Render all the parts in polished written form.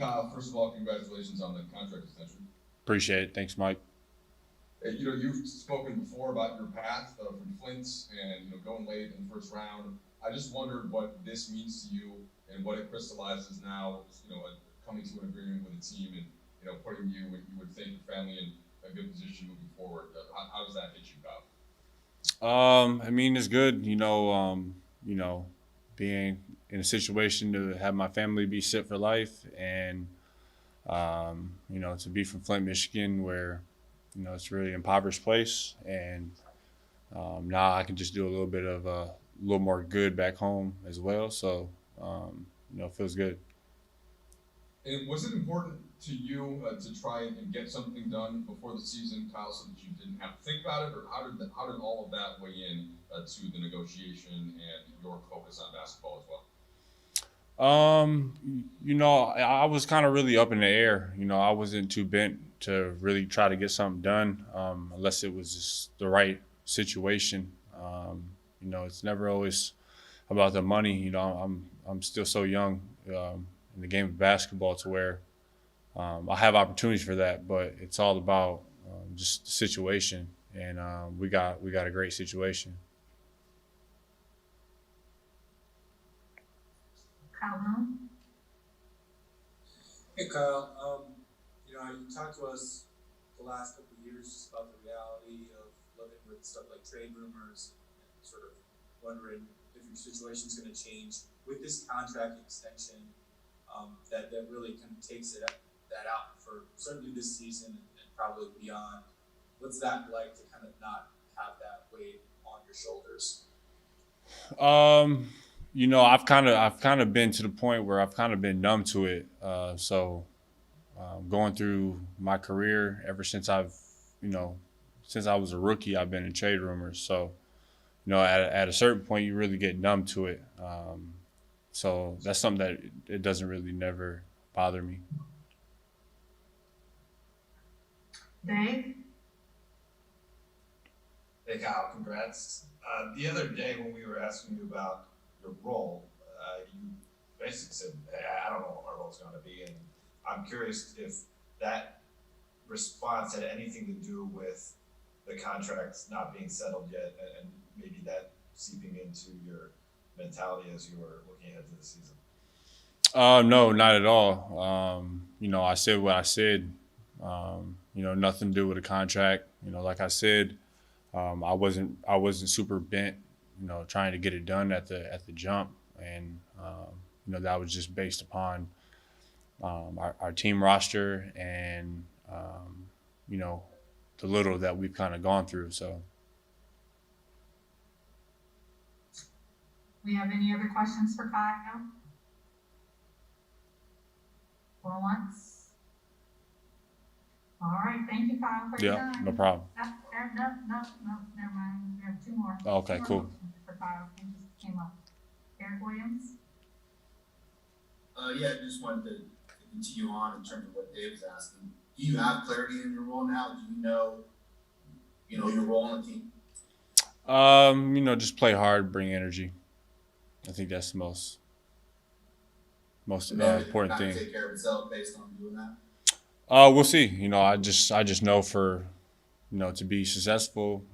Kyle, first of all, congratulations on the contract extension. Appreciate it. Thanks, Mike. You've spoken before about your path from Flint and going late in the first round. I just wondered what this means to you and what it crystallizes now. Coming to an agreement with the team and putting you would think your family in a good position moving forward. How does that hit you, Kyle? I mean, it's good, being in a situation to have my family be set for life and, to be from Flint, Michigan, where, it's a really impoverished place. And now I can just do a little bit of a little more good back home as well. So, it feels good. And was it important to you to try and get something done before the season, Kyle, so that you didn't have to think about it, or how did all of that weigh in to the negotiation and your focus on basketball as well? I was kind of really up in the air. I wasn't too bent to really try to get something done, unless it was just the right situation. It's never always about the money. I'm still so young in the game of basketball to where I have opportunities for that, but it's all about just the situation, and we got a great situation. Calhoun? Hey Kyle, you talked to us the last couple of years just about the reality of living with stuff like trade rumors and sort of wondering if your situation's going to change with this contract extension. That really kind of takes that out for certainly this season and probably beyond. What's that like to kind of not have that weight on your shoulders? I've kind of been to the point where I've kind of been numb to it. Going through my career ever since I was a rookie, I've been in trade rumors. So, at a certain point, you really get numb to it. So that's something that it doesn't really never bother me. Dave? Hey Kyle, congrats. The other day when we were asking you about your role, you basically said, hey, I don't know what my role's going to be. And I'm curious if that response had anything to do with the contracts not being settled yet and maybe that seeping into your mentality as you were looking ahead to the season. No, not at all. I said what I said. Nothing to do with a contract. Like I said, I wasn't super bent, trying to get it done at the jump, and that was just based upon our team roster and the little that we've kind of gone through. So. We have any other questions for Kyle? For once? All right, thank you, Kyle, for your Yeah, time. no problem. No, never mind. We have two more. Okay, Two more cool. questions for Kyle. It just came up. Eric Williams? Yeah, I just wanted to continue on in terms of what Dave was asking. Do you have clarity in your role now? Do you know your role on the team? Just play hard, bring energy. I think that's the most important thing. Take care of itself based on doing that. We'll see. I just know for to be successful,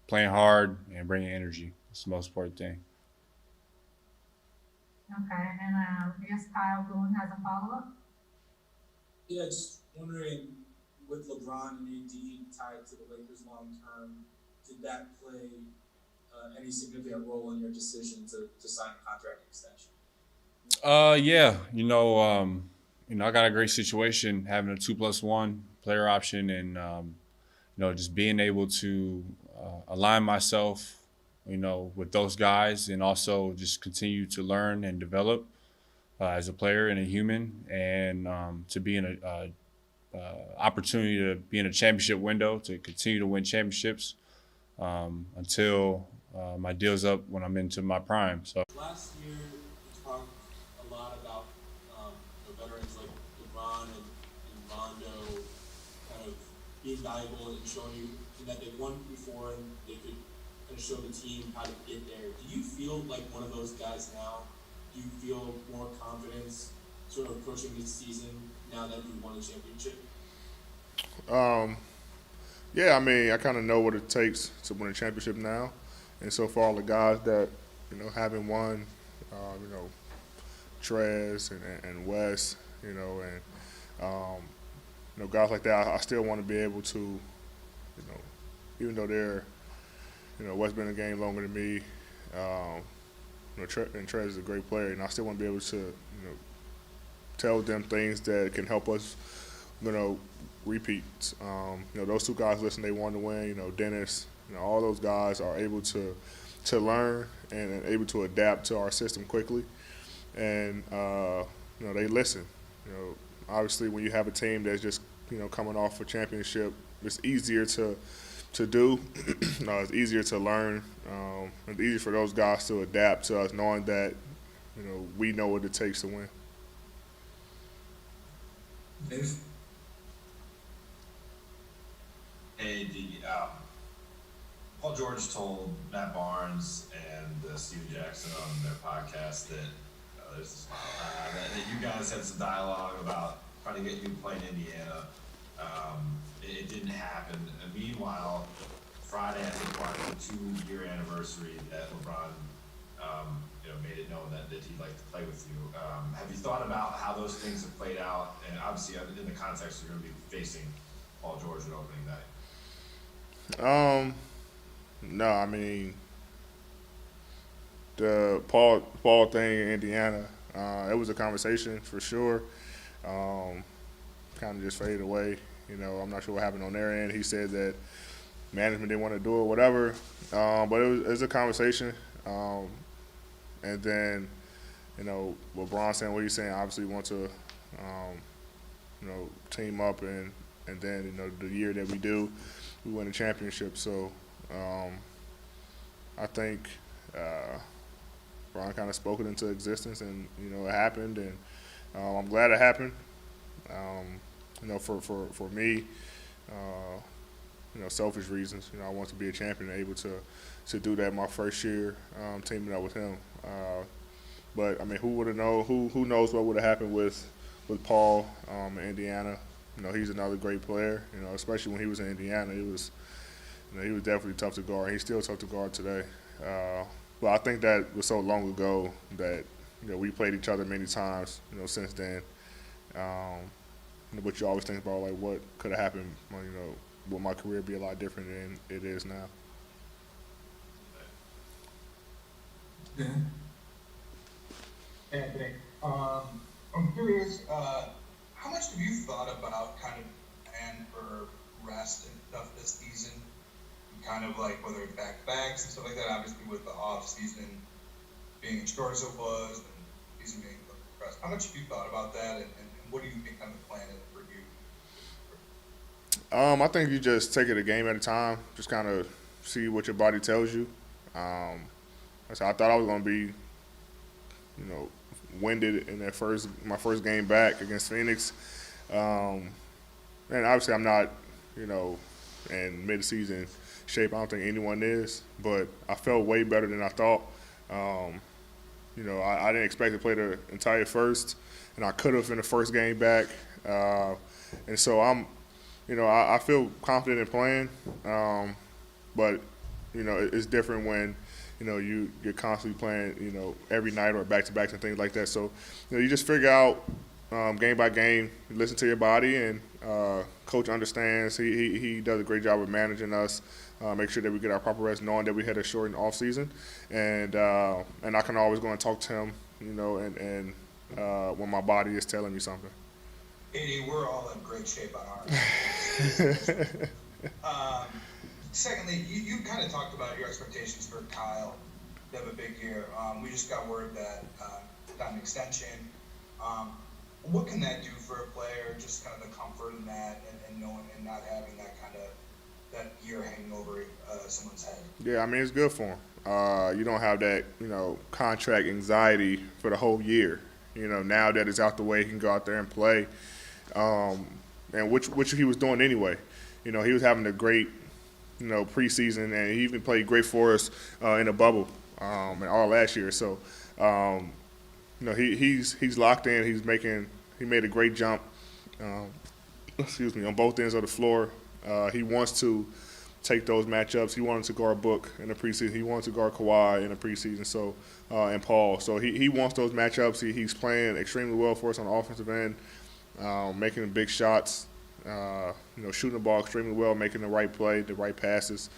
playing hard and bringing energy. That's the most important thing. Okay, and I guess Kyle Boone has a follow-up? Yeah, just wondering with LeBron and AD tied to the Lakers long term, did that play any significant role in your decision to sign a contract extension? Yeah. I got a great situation having a 2+1 player option, and just being able to align myself, with those guys, and also just continue to learn and develop as a player and a human, and to be in a opportunity to be in a championship window, to continue to win championships until my deal's up when I'm into my prime. So. Last year, we talked a lot about veterans like LeBron and Rondo kind of being valuable and showing you that they won before and they could kind of show the team how to get there. Do you feel like one of those guys now? Do you feel more confidence sort of approaching this season now that you won a championship? Yeah, I mean, I kind of know what it takes to win a championship now, and so far the guys that haven't won, Trez and Wes, and guys like that, I still want to be able to, even though they're, Wes been in the game longer than me, and Trez is a great player, and I still want to be able to, tell them things that can help us, repeat. Those two guys, listen, they want to win. Dennis, all those guys are able to learn and able to adapt to our system quickly, and they listen. Obviously, when you have a team that's just coming off a championship, it's easier to do. It's easier to learn. It's easier for those guys to adapt to us, knowing that we know what it takes to win. Dave? Hey, D. Paul George told Matt Barnes and Steven Jackson on their podcast that there's a smile, that you guys had some dialogue about trying to get you to play in Indiana. It didn't happen. And meanwhile, Friday, I think, marked the 2-year anniversary that LeBron, made it known that he'd like to play with you. Have you thought about how those things have played out? And obviously, in the context, you're going to be facing Paul George at opening night. No, I mean, the Paul thing in Indiana, it was a conversation for sure. Kind of just faded away. I'm not sure what happened on their end. He said that management didn't want to do it, whatever. But it was a conversation. And then, LeBron saying what he's saying, obviously want to, team up, and then, the year that we do, we win a championship. So I think Ron kind of spoke it into existence, and it happened, and I'm glad it happened. For me, selfish reasons. I want to be a champion, and able to do that my first year teaming up with him. But I mean, who would have known? Who knows what would have happened with Paul in Indiana? He's another great player. Especially when he was in Indiana, he was definitely tough to guard. He's still tough to guard today. But I think that was so long ago that we played each other many times. Since then. But you always think about like what could have happened. Would my career be a lot different than it is now? Yeah. Anthony, I'm curious, how much have you thought about kind of plan for rest and stuff this season? Kind of like whether it's back-to-backs and stuff like that, obviously with the off-season being as short as it was and season being rest. How much have you thought about that, and what do you think kind of the plan is for you? I think you just take it a game at a time, just kind of see what your body tells you. So I thought I was going to be, winded in my first game back against Phoenix. And obviously I'm not, in mid-season shape. I don't think anyone is, but I felt way better than I thought. I didn't expect to play the entire first, and I could have in the first game back. And so I feel confident in playing, but it's different when you're constantly playing every night or back-to-backs and things like that. So you just figure out game by game, you listen to your body, and coach understands. He does a great job of managing us, make sure that we get our proper rest, knowing that we had a shortened off season, and I can always go and talk to him, and when my body is telling me something. AD, we're all in great shape on ours. Secondly, you kind of talked about your expectations for Kyle to have a big year. We just got word that got an extension. What can that do for a player? Just kind of the comfort in that, and knowing and not having that kind of that year hanging over someone's head. Yeah, I mean it's good for him. You don't have that contract anxiety for the whole year. Now that it's out the way, he can go out there and play, and which he was doing anyway. He was having a great preseason, and he even played great for us in the bubble and all last year. So, he's locked in. He made a great jump. On both ends of the floor. He wants to take those matchups. He wanted to guard Book in the preseason. He wanted to guard Kawhi in the preseason. So and Paul. So he wants those matchups. He's playing extremely well for us on the offensive end, making big shots. Shooting the ball extremely well, making the right play, the right passes.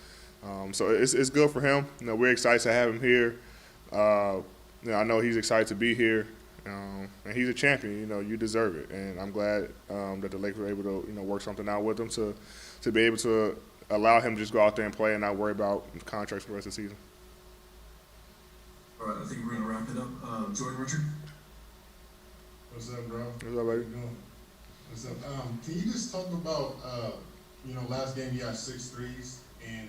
So it's good for him. We're excited to have him here. I know he's excited to be here. And he's a champion. You deserve it, and I'm glad that the Lakers were able to work something out with him to be able to allow him to just go out there and play and not worry about contracts for the rest of the season. All right, I think we're gonna wrap it up. Jordan Richard. What's up, bro? What's up, baby? How you doing? What's up? Can you just talk about last game you got 6 threes and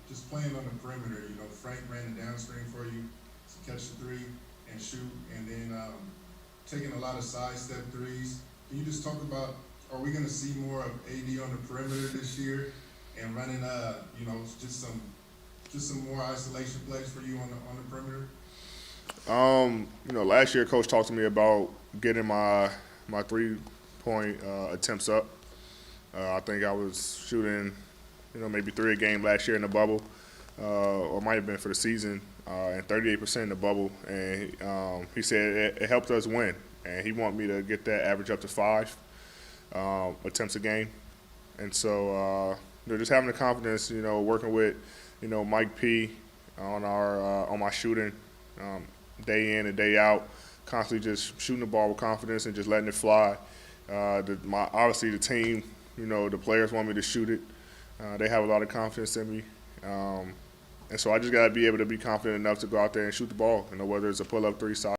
just playing on the perimeter. Frank ran the down screen for you to catch the 3 and shoot, and then taking a lot of sidestep threes. Can you just talk about, are we going to see more of AD on the perimeter this year and running, just some more isolation plays for you on the perimeter? Last year, Coach talked to me about getting my 3-point attempts up. I think I was shooting, maybe 3 a game last year in the bubble, or might have been for the season, and 38% in the bubble. And he said it helped us win, and he wanted me to get that average up to 5 attempts a game. And so, just having the confidence, working with, Mike P on my shooting, day in and day out, constantly just shooting the ball with confidence and just letting it fly. Obviously the team, the players want me to shoot it. They have a lot of confidence in me. And so I just got to be able to be confident enough to go out there and shoot the ball, whether it's a pull-up 3 side.